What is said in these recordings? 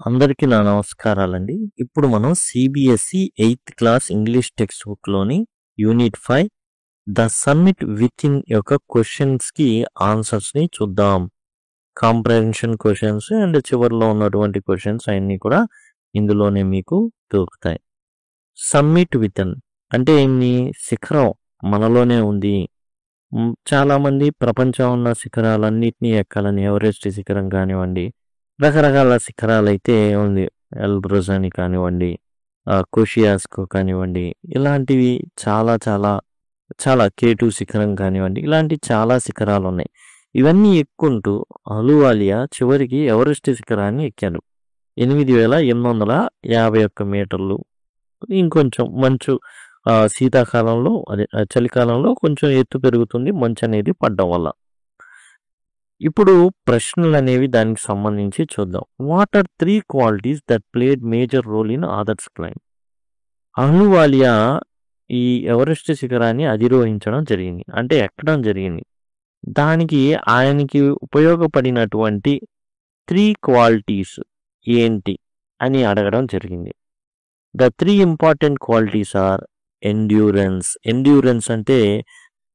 అందరికీ నా నమస్కారాలండి. ఇప్పుడు మనం CBSE 8th class English text బుక్‌లోని యూనిట్ 5 ద సమ్మిట్ వితిన్ యొక్క క్వెషన్స్‌కి ఆన్సర్స్‌ని చూద్దాం. కాంప్రహెన్షన్ క్వెషన్స్ అండ్ చివర్లో ఉన్నటువంటి క్వెషన్స్ అన్నీ కూడా ఇందులోనే మీకు దొరుకుతాయి. సమ్మిట్ వితిన్ అంటే ఏంది? శిఖరం మనలోనే ఉంది. చాలామంది ప్రపంచం ఉన్న శిఖరాలన్నిటిని ఎక్కాలని ఎవరెస్ట్ శిఖరం కానివ్వండి, రకరకాల శిఖరాలైతే ఉంది. ఎల్బ్రస్ అని కానివ్వండి, కోషియాస్కో కానివ్వండి, ఇలాంటివి చాలా చాలా చాలా K2 శిఖరం కానివ్వండి, ఇలాంటి చాలా శిఖరాలు ఉన్నాయి. ఇవన్నీ ఎక్కుంటూ అహ్లూవాలియా చివరికి ఎవరెస్ట్ శిఖరాన్ని ఎక్కారు. 8,851 మీటర్లు. ఇంకొంచెం మంచు శీతాకాలంలో అదే చలికాలంలో కొంచెం ఎత్తు పెరుగుతుంది మంచు అనేది పడ్డం వల్ల. ఇప్పుడు ప్రశ్నలు అనేవి దానికి సంబంధించి చూద్దాం. What are 3 qualities that played major role in others climb? Ahluwalia ఈ ఎవరెస్ట్ శిఖరాన్ని అధిరోహించడం జరిగింది, అంటే ఎక్కడం జరిగింది. దానికి ఆయనకి ఉపయోగపడినటువంటి 3 క్వాలిటీస్ ఏంటి అని అడగడం జరిగింది. The 3 important qualities are endurance. Endurance అంటే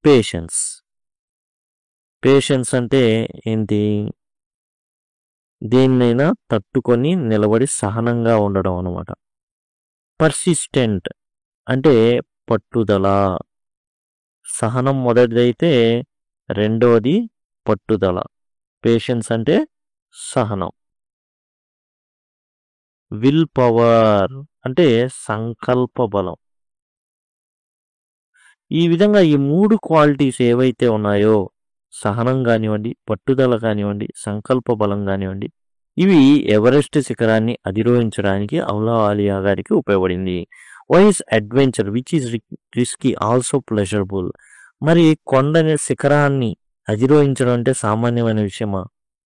పేషెన్స్. పేషెన్స్ అంటే ఏంటి? దేన్నైనా తట్టుకొని నిలబడి సహనంగా ఉండడం అన్నమాట. పర్సిస్టెంట్ అంటే పట్టుదల. సహనం మొదటిదైతే రెండవది పట్టుదల. పేషెన్స్ అంటే సహనం. విల్ పవర్ అంటే సంకల్ప బలం. ఈ విధంగా ఈ 3 క్వాలిటీస్ ఏవైతే ఉన్నాయో, సహనం కానివ్వండి, పట్టుదల కానివ్వండి, సంకల్ప బలం కానివ్వండి, ఇవి ఎవరెస్ట్ శిఖరాన్ని అధిరోహించడానికి అహ్లూవాలియా గారికి ఉపయోగపడింది. Wise adventure which is risky also pleasurable. మరి కొండని శిఖరాన్ని అధిరోహించడం అంటే సామాన్యమైన విషయమా?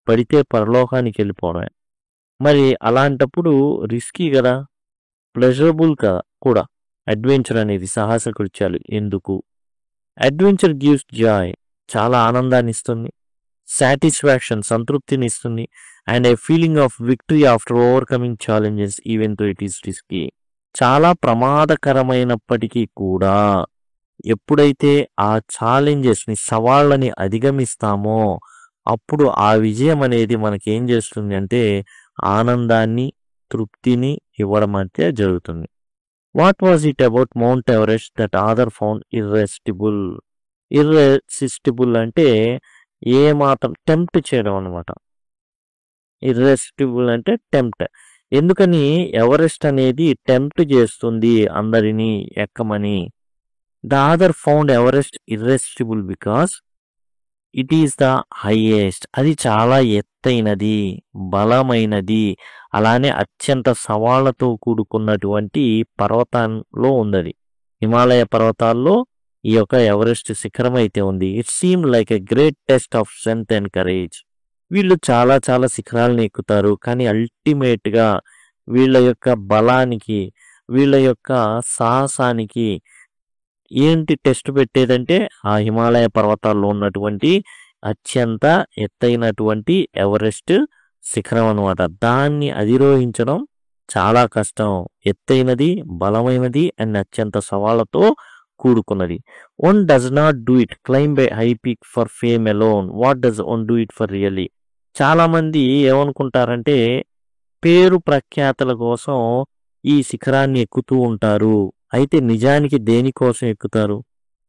పడితే పరలోకానికి వెళ్ళిపోవడమే. మరి అలాంటప్పుడు రిస్కీ కదా, ప్లెజరబుల్ కదా కూడా. అడ్వెంచర్ అనేది సాహస కృత్యాలు. ఎందుకు? అడ్వెంచర్ గివ్స్ జాయ్, చాలా ఆనందాన్ని ఇస్తుంది. సాటిస్ఫాక్షన్, సంతృప్తిని ఇస్తుంది. And A feeling of victory after overcoming challenges even though it is risky. చాలా ప్రమాదకరమైనప్పటికీ కూడా ఎప్పుడైతే ఆ ఛాలెంజెస్ని, సవాళ్ళని అధిగమిస్తామో అప్పుడు ఆ విజయం అనేది మనకేం చేస్తుంది అంటే ఆనందాన్ని, తృప్తిని ఇవ్వడం అయితే జరుగుతుంది. What was it about mount Everest that other found irresistible? Irresistible అంటే ఏ మాత్రం టెంప్ట్ చేయడం అనమాట. ఇర్రెసిస్టిబుల్ అంటే టెంప్ట్. ఎందుకని ఎవరెస్ట్ అనేది టెంప్ట్ చేస్తుంది అందరినీ ఎక్కమని? The other found Everest irresistible because it is the highest. అది చాలా ఎత్తైనది, బలమైనది, అలానే అత్యంత సవాళ్లతో కూడుకున్నటువంటి పర్వతంలో ఉన్నది. హిమాలయ పర్వతాల్లో ఈ యొక్క ఎవరెస్ట్ శిఖరం అయితే ఉంది. It seem like a great test of strength and courage. వీళ్ళు చాలా చాలా శిఖరాలను ఎక్కుతారు, కానీ అల్టిమేట్గా వీళ్ళ యొక్క బలానికి, వీళ్ళ యొక్క సాహసానికి ఏంటి టెస్ట్ పెట్టేదంటే ఆ హిమాలయ పర్వతాల్లో ఉన్నటువంటి అత్యంత ఎత్తైనటువంటి ఎవరెస్ట్ శిఖరం అనమాట. దాన్ని అధిరోహించడం చాలా కష్టం. ఎత్తైనది, బలమైనది అండ్ అత్యంత సవాళ్లతో కూడుకున్నది. One does not do it climb A high peak for fame alone. What does one do it for really? చాలా మంది ఏమనుకుంటారంటే పేరు ప్రఖ్యాతల కోసం ఈ శిఖరాన్ని ఎక్కుతూ ఉంటారు. అయితే నిజానికి దేనికోసం ఎక్కుతారు?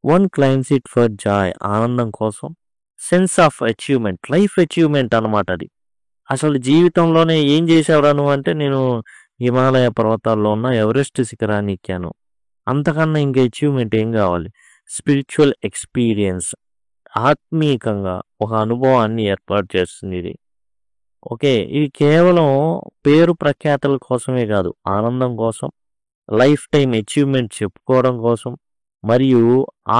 One climbs it for joy, ఆనందం కోసం. Sense of achievement, life achievement అనమాట అది. అసలు జీవితంలోనే ఏం చేసేవరా నువ్వు అంటే, నేను హిమాలయ పర్వతాల్లో ఉన్న ఎవరెస్ట్ శిఖరాన్ని ఎక్కాను. అంతకన్నా ఇంకా అచీవ్మెంట్ ఏం కావాలి? స్పిరిచువల్ ఎక్స్పీరియన్స్, ఆత్మీయంగా ఒక అనుభవాన్ని ఏర్పాటు చేస్తుంది ఇది. ఓకే, ఇది కేవలం పేరు ప్రఖ్యాతల కోసమే కాదు, ఆనందం కోసం, లైఫ్ టైం అచీవ్మెంట్ చెప్పుకోవడం కోసం, మరియు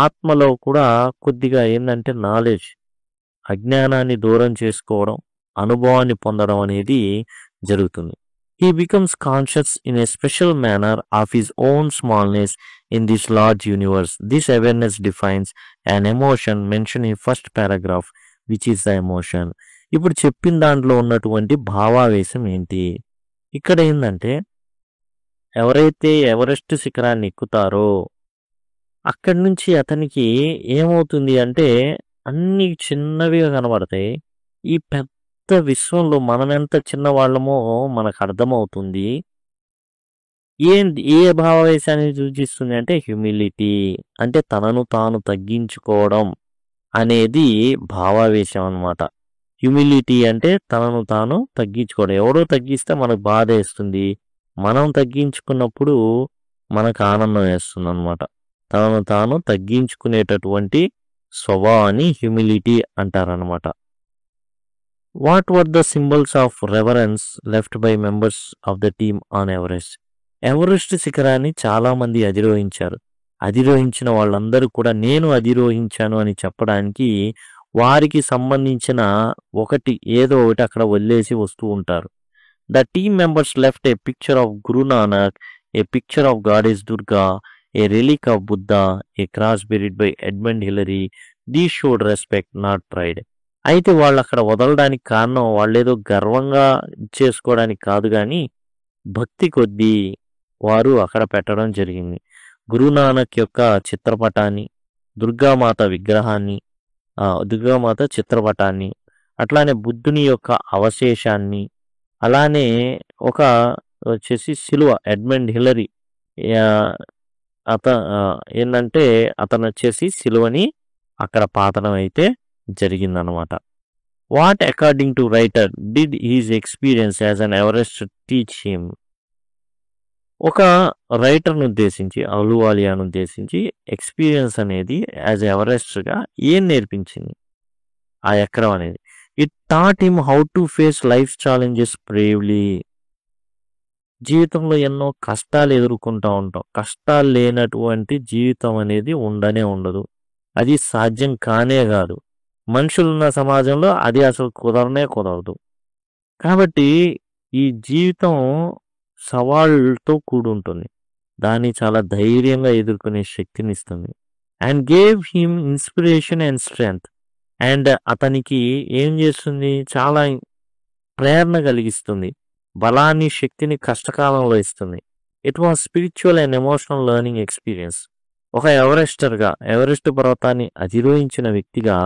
ఆత్మలో కూడా కొద్దిగా ఏంటంటే నాలెడ్జ్, అజ్ఞానాన్ని దూరం చేసుకోవడం, అనుభవాన్ని పొందడం అనేది జరుగుతుంది. He becomes conscious in a special manner of his own smallness in this large universe. This awareness defines an emotion mentioned in first paragraph, which is the emotion. ఇప్పుడు చెప్పిన దాంట్లో ఉన్నటువంటి భావావేశం ఏంటి? ఇక్కడ ఏంటంటే ఎవరైతే ఎవరెస్ట్ శిఖరాన్ని ఎక్కుతారో అక్కడి నుంచి అతనికి ఏమవుతుంది అంటే అన్ని చిన్నవిగా కనబడతాయి. ఈ పెద్ద విశ్వంలో మనమెంత చిన్నవాళ్ళమో మనకు అర్థమవుతుంది. ఏ భావావేశాన్ని సూచిస్తుంది అంటే హ్యూమిలిటీ, అంటే తనను తాను తగ్గించుకోవడం అనేది భావావేశం అన్నమాట. హ్యూమిలిటీ అంటే తనను తాను తగ్గించుకోవడం. ఎవరో తగ్గిస్తే మనకు బాధ వేస్తుంది, మనం తగ్గించుకున్నప్పుడు మనకు ఆనందం వేస్తుంది అనమాట. తనను తాను తగ్గించుకునేటటువంటి స్వభావాన్ని హ్యూమిలిటీ అంటారనమాట. What were the symbols of reverence left by members of the team on Everest? Everest శిఖరాన్ని చాలా మంది అధిరోహించారు. అధిరోహించిన వాళ్ళందరూ కూడా నేను అధిరోహించాను అని చెప్పడానికి వారికి సంబంధించిన ఏదో ఒకటి అక్కడ వదిలేసి వస్తూ ఉంటారు. The team members left a picture of Guru Nanak, a picture of goddess Durga, a relic of Buddha, a cross buried by Edmund Hillary. These showed respect not pride. అయితే వాళ్ళు అక్కడ వదలడానికి కారణం వాళ్ళేదో గర్వంగా చేసుకోవడానికి కాదు, కానీ భక్తి కొద్దీ వారు అక్కడ పెట్టడం జరిగింది. గురునానక్ యొక్క చిత్రపటాన్ని, దుర్గామాత విగ్రహాన్ని, దుర్గామాత చిత్రపటాన్ని, అట్లానే బుద్ధుని యొక్క అవశేషాన్ని, అలానే వచ్చేసి సిలువ, ఎడ్మండ్ హిలరీ ఏంటంటే అతను వచ్చేసి సిలువని అక్కడ పాతడం అయితే జరిగిందనమాట. What according to writer did his experience as on Everest teach him? ఒక రైటర్ను ఉద్దేశించి, అహ్లూవాలియాను ఉద్దేశించి ఎక్స్పీరియన్స్ అనేది యాజ్ ఎవరెస్ట్గా ఏం నేర్పించింది ఆ ఎక్కడం అనేది? It taught him how to face life challenges bravely. జీవితంలో ఎన్నో కష్టాలు ఎదుర్కొంటూ ఉంటాం. కష్టాలు లేనటువంటి జీవితం అనేది ఉండనే ఉండదు. అది సాధ్యం కానే కాదు. మనుషులున్న సమాజంలో అది అసలు కుదరదు. కాబట్టి ఈ జీవితం సవాళ్ళతో కూడుంటుంది. దాన్ని చాలా ధైర్యంగా ఎదుర్కొనే శక్తిని ఇస్తుంది. And gave him inspiration and strength. And అతనికి ఏం చేస్తుంది? చాలా ప్రేరణ కలిగిస్తుంది, బలాన్ని, శక్తిని కష్టకాలంలో ఇస్తుంది. It was spiritual and emotional learning experience. ఒక ఎవరెస్ట్ పర్వతాన్ని అధిరోహించిన వ్యక్తిగా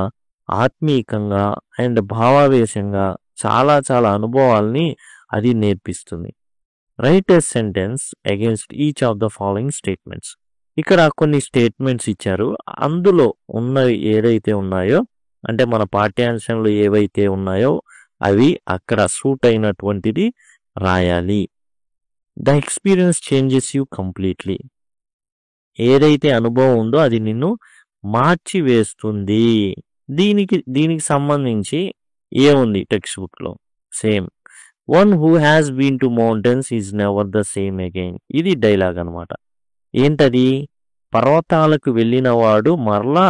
ఆత్మీయంగా అండ్ భావావేశంగా చాలా చాలా అనుభవాల్ని అది నేర్పిస్తుంది. Right a sentence against each of the following statements. ఇక్కడ కొన్ని స్టేట్మెంట్స్ ఇచ్చారు. అందులో ఉన్నవి ఏదైతే ఉన్నాయో, అంటే మన పాఠ్యాంశంలో ఏవైతే ఉన్నాయో అవి అక్కడ సూట్ అయినటువంటిది రాయాలి. The experience changes you completely. ఏదైతే అనుభవం ఉందో అది నిన్ను మార్చి వేస్తుంది. దీనికి సంబంధించి ఏముంది టెక్స్ట్ బుక్లో? Same. One who has been to mountains is never the same again. ఇది డైలాగ్ అనమాట. ఏంటది? పర్వతాలకు వెళ్ళిన వాడు మరలా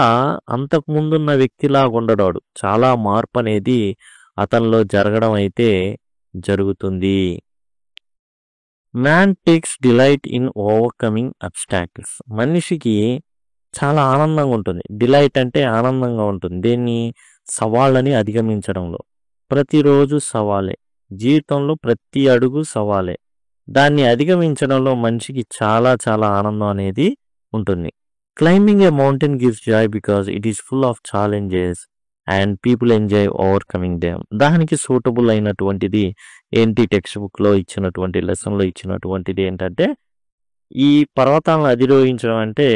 అంతకు ముందున్న వ్యక్తిలాగా ఉండడాడు. చాలా మార్పు అనేది అతనిలో జరగడం అయితే జరుగుతుంది. Man takes delight in overcoming obstacles. మనిషికి చాలా ఆనందంగా ఉంటుంది. డిలైట్ అంటే ఆనందంగా ఉంటుంది. దేన్ని? సవాళ్ళని అధిగమించడంలో. ప్రతిరోజు సవాలే, జీవితంలో ప్రతి అడుగు సవాలే. దాన్ని అధిగమించడంలో మనిషికి చాలా చాలా ఆనందం అనేది ఉంటుంది. Climbing A mountain gives Joy because it is full of challenges and people enjoy overcoming them. దానికి సూటబుల్ అయినటువంటిది ఏంటి? టెక్స్ట్ బుక్లో ఇచ్చినటువంటి లెసన్లో ఇచ్చినటువంటిది ఏంటంటే, ఈ పర్వతాలను అధిరోహించడం అంటే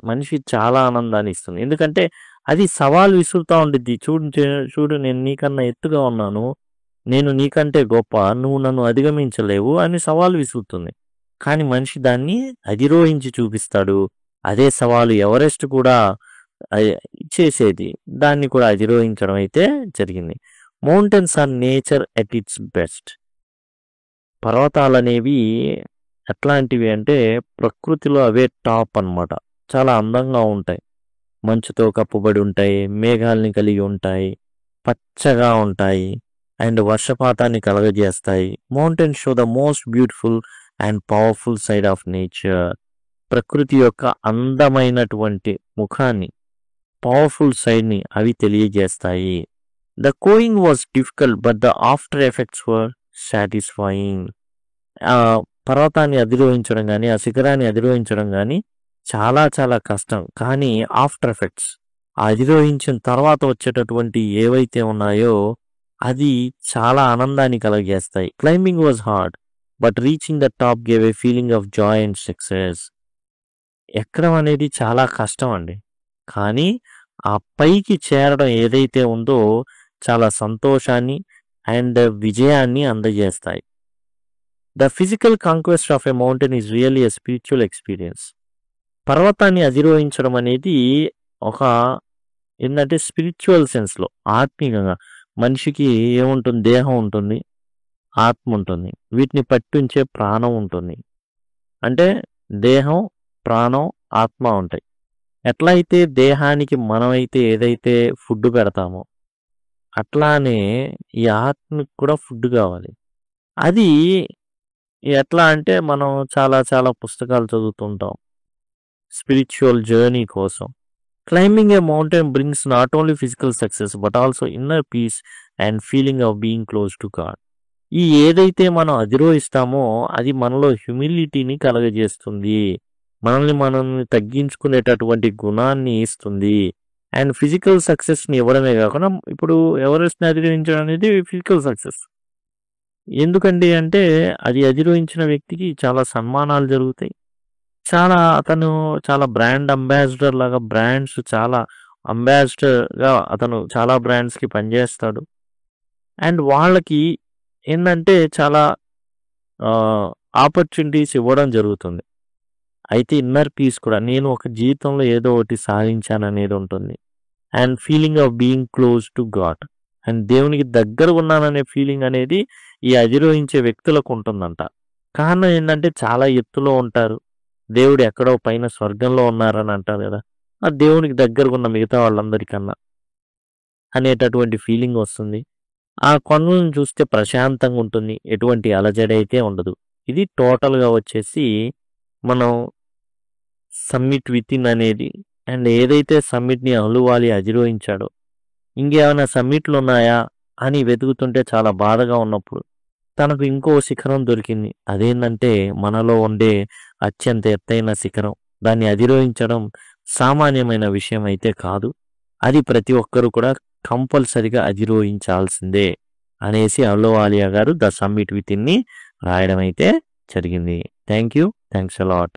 మనిషి చాలా ఆనందాన్ని ఇస్తుంది. ఎందుకంటే అది సవాల్ విసురుతూ ఉంటుంది. చూడు నేను నీకన్నా ఎత్తుగా ఉన్నాను, నేను నీకంటే గొప్ప, నువ్వు నన్ను అధిగమించలేవు అని సవాల్ విసురుతుంది. కానీ మనిషి దాన్ని అధిరోహించి చూపిస్తాడు. అదే సవాలు ఎవరెస్ట్ కూడా చేసేది, దాన్ని కూడా అధిరోహించడం అయితే జరిగింది. Mountains are nature at its best. పర్వతాలు అనేవి ఎట్లాంటివి అంటే ప్రకృతిలో అవే టాప్ అన్నమాట. చాలా అందంగా ఉంటాయి, మంచుతో కప్పుబడి ఉంటాయి, మేఘాలని కలిగి ఉంటాయి, పచ్చగా ఉంటాయి అండ్ వర్షపాతాన్ని కలగజేస్తాయి. Mountains show the most beautiful and powerful side of nature. ప్రకృతి యొక్క అందమైనటువంటి ముఖాన్ని, పవర్ఫుల్ సైడ్ని అవి తెలియజేస్తాయి. The going was difficult but the after effects were satisfying. ఆ పర్వతాన్ని అధిరోహించడం గాని, ఆ శిఖరాన్ని అధిరోహించడం గాని చాలా చాలా కష్టం. కానీ ఆఫ్టర్ ఎఫెక్ట్స్ అధిరోహించిన తర్వాత వచ్చేటటువంటి ఏవైతే ఉన్నాయో అది చాలా ఆనందాన్ని కలుగజేస్తాయి. Climbing was hard but reaching the top gave a feeling of joy and success. ఎక్కడం అనేది చాలా కష్టం అండి. కానీ ఆ పైకి చేరడం ఏదైతే ఉందో చాలా సంతోషాన్ని అండ్ విజయాన్ని అందజేస్తాయి. The physical conquest of a mountain is really a spiritual experience. పర్వతాన్ని అధిరోహించడం అనేది ఒక ఏంటంటే స్పిరిచువల్ సెన్స్‌లో ఆత్మీయంగా మనిషికి ఏముంటుంది? దేహం ఉంటుంది, ఆత్మ ఉంటుంది. వీటిని పట్టుంచే ప్రాణం ఉంటుంది. అంటే దేహం, ప్రాణం, ఆత్మ ఉంటాయి. ఎట్లా అయితే దేహానికి మనమైతే ఏదైతే ఫుడ్ పెడతామో అట్లానే ఈ ఆత్మకి కూడా ఫుడ్ కావాలి. అది ఎట్లా అంటే మనం చాలా చాలా పుస్తకాలు చదువుతుంటాం స్పిరిచువల్ జర్నీ కోసం. Climbing A mountain brings not only physical success but also inner peace and feeling of being close to God. ఈ ఏదైతే మనం అధిరోహిస్తామో అది మనలో హ్యూమిలిటీని కలగజేస్తుంది. మనల్ని తగ్గించుకునేటటువంటి గుణాన్ని ఇస్తుంది. అండ్ ఫిజికల్ సక్సెస్‌ని ఇవ్వడమే కాకుండా ఇప్పుడు ఎవరెస్ట్‌ని అధిరోహించడం అనేది ఫిజికల్ సక్సెస్. ఎందుకండి అంటే అది అధిరోహించిన వ్యక్తికి చాలా సన్మానాలు జరుగుతాయి. అతను చాలా బ్రాండ్ అంబాసిడర్ లాగా చాలా అంబాసిడర్‌గా అతను చాలా బ్రాండ్స్‌కి పనిచేస్తాడు. అండ్ వాళ్ళకి ఏందంటే చాలా ఆపర్చునిటీస్ ఇవ్వడం జరుగుతుంది. అయితే ఇన్నర్ పీస్ కూడా నేను ఒక జీవితంలో ఏదో ఒకటి సాధించాననేది ఉంటుంది. And feeling of being close to God. And దేవునికి దగ్గర ఉన్నాననే ఫీలింగ్ అనేది ఈ అధిరోహించే వ్యక్తులకు ఉంటుందంట. కారణం ఏంటంటే చాలా ఎత్తులో ఉంటారు. దేవుడు ఎక్కడో పైన స్వర్గంలో ఉన్నారని అంటారు కదా! ఆ దేవునికి దగ్గరగా ఉన్న మిగతా వాళ్ళందరికన్నా అనేటటువంటి ఫీలింగ్ వస్తుంది. ఆ కొండలను చూస్తే ప్రశాంతంగా ఉంటుంది. ఎటువంటి అలజడి అయితే ఉండదు. ఇది టోటల్‌గా వచ్చేసి మనం సమ్మిట్ వితిన్ అనేది అండ్ ఏదైతే సమ్మిట్‌ని అహ్లూవాలియా అధిరోహించాడో ఇంకేమైనా సమ్మిట్లు ఉన్నాయా అని వెతుకుతుంటే చాలా బాధగా ఉన్నప్పుడు తనకు ఇంకో శిఖరం దొరికింది. అదేంటంటే మనలో ఉండే అత్యంత ఎత్తైన శిఖరం. దాన్ని అధిరోహించడం సామాన్యమైన విషయం అయితే కాదు. అది ప్రతి ఒక్కరు కూడా కంపల్సరీగా అధిరోహించాల్సిందే అనేసి అహ్లూవాలియా గారు ద సమ్మిట్ వితిన్‌ని రాయడం అయితే జరిగింది. Thank you. Thanks a lot.